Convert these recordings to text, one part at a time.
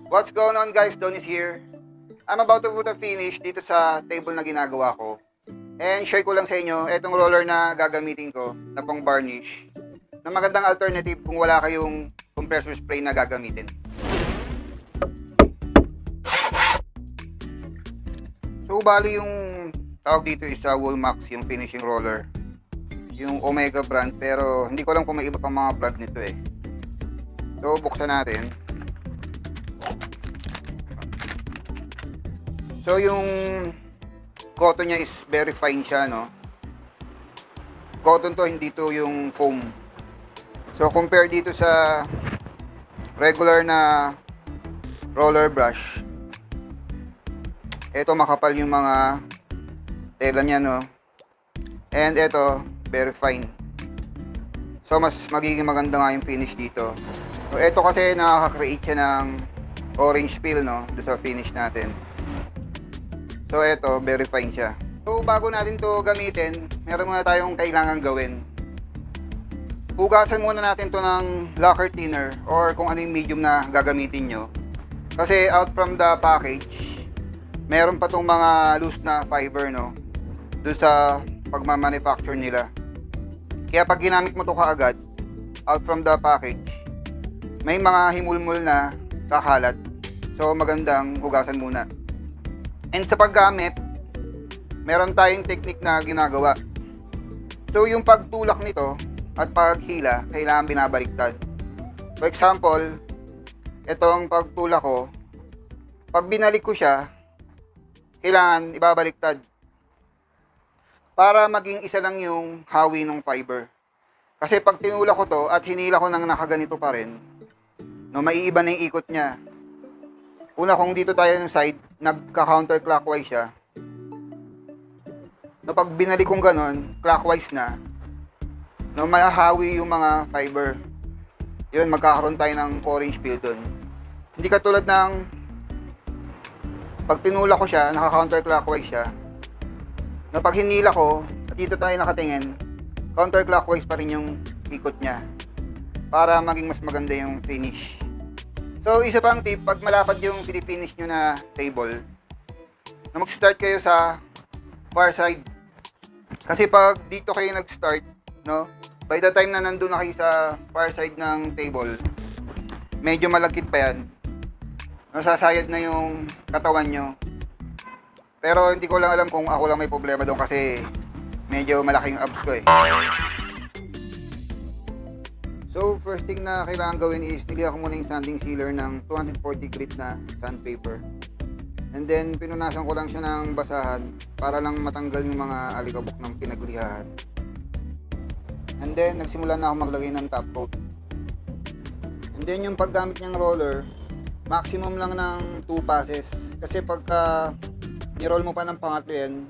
What's going on guys, Don is here. I'm about to put a finish dito sa table na ginagawa ko. And share ko lang sa inyo itong roller na gagamitin ko na pang varnish. Na magandang alternative kung wala kayong compressor spray na gagamitin. So bali yung tawag dito is Woolmax, yung finishing roller. Yung Omega brand, pero hindi ko alam kung may iba pang mga brand nito eh. So buksan natin. So yung cotton niya is very fine siya, no? Cotton to, hindi to yung foam. So compare dito sa regular na roller brush, ito makapal yung mga tela niya, no? And ito very fine. So mas magiging maganda nga yung finish dito. So ito kasi nakaka-create siya ng orange peel, no? Doon sa finish natin. So ito, very fine siya. So bago natin to gamitin, meron muna tayong kailangan gawin. Hugasan muna natin to ng lacquer thinner or kung ano yung medium na gagamitin nyo. Kasi out from the package, meron pa tong mga loose na fiber, no? Doon sa pagmamanufacture nila. Kaya pag ginamit mo to kaagad, out from the package, may mga himulmul na kakalat. So magandang hugasan muna. And sa paggamit, meron tayong technique na ginagawa. So yung pagtulak nito at paghila, kailangan binabaliktad. For example, itong pagtulak ko, pag binalik ko siya, kailangan ibabaliktad para maging isa lang yung hawi ng fiber. Kasi pag tinulak ko to at hinila ko nang nakaganito pa rin, no, maiiba na yung ikot niya. Una, kung dito tayo ng side, nagka-counterclockwise siya. No, pag binalik kong ganon, clockwise na, no, mahahawi yung mga fiber. Yun, magkakaroon tayo ng orange peel dun. Hindi katulad ng pag tinulak ko siya, naka-counterclockwise siya. No, pag hinila ko, at dito tayo nakatingin, counterclockwise pa rin yung ikot niya para maging mas maganda yung finish. So, isa pang tip, pag malapad yung pinifinish nyo na table, na mag-start kayo sa far side. Kasi pag dito kayo nag-start, no, by the time na nandun na kayo sa far side ng table, medyo malagkit pa yan. Nasasayad na yung katawan nyo. Pero hindi ko lang alam kung ako lang may problema doon kasi medyo malaki yung abs ko eh. So first thing na kailangan gawin is niliha ko muna yung sanding sealer ng 240 grit na sandpaper. And then pinunasan ko lang siya ng basahan para lang matanggal yung mga alikabok ng pinaglihahan. And then nagsimula na ako maglagay ng top coat. And then yung paggamit niyang roller, maximum lang ng 2 passes. Kasi pagka i-roll mo pa ng pangatlo yan,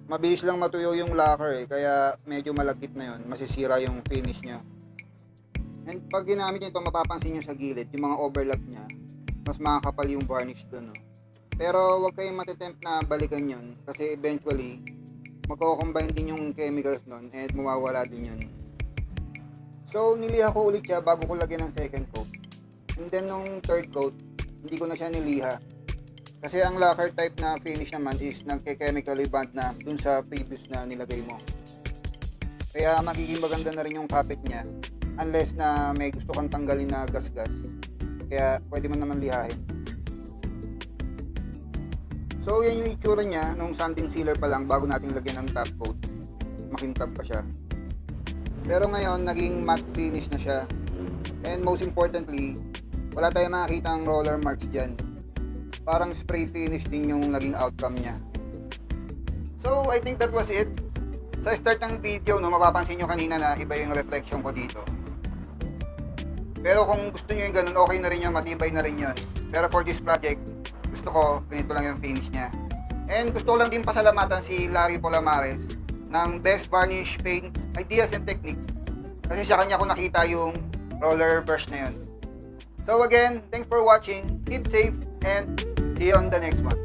mabilis lang matuyo yung lacquer eh. Kaya medyo malagkit na yun, masisira yung finish niya. And pag ginamit nyo ito, mapapansin nyo sa gilid, yung mga overlap niya, mas makakapal yung varnish doon. No? Pero huwag kayong matitempt na balikan yun. Kasi eventually, magko-combine din yung chemicals nun and mawawala din yun. So, niliha ko ulit siya bago ko lagyan ng second coat. And then nung third coat, hindi ko na siya niliha. Kasi ang lacquer type na finish naman is nagke-chemically bond na dun sa previous na nilagay mo. Kaya magiging maganda na rin yung kapit niya. Unless na may gusto kang tanggalin na gas-gas. Kaya pwede mo naman lihahin. So yan yung itsura niya nung sanding sealer pa lang bago natin lagyan ng top coat. Makintab pa siya. Pero ngayon naging matte finish na siya. And most importantly, wala tayong makakita ang roller marks dyan. Parang spray finish din yung naging outcome niya. So I think that was it. Sa start ng video, no, mapapansin nyo kanina na iba yung reflection ko dito. Pero kung gusto nyo yung ganun, okay na rin yun, matibay na rin yun. Pero for this project, gusto ko, ganito lang yung finish niya. And gusto ko lang din pasalamatan si Larry Polamares ng Best Varnish Paint Ideas and Technique. Kasi sa kanya ko nakita yung roller brush na yun. So again, thanks for watching, keep safe, and see you on the next one.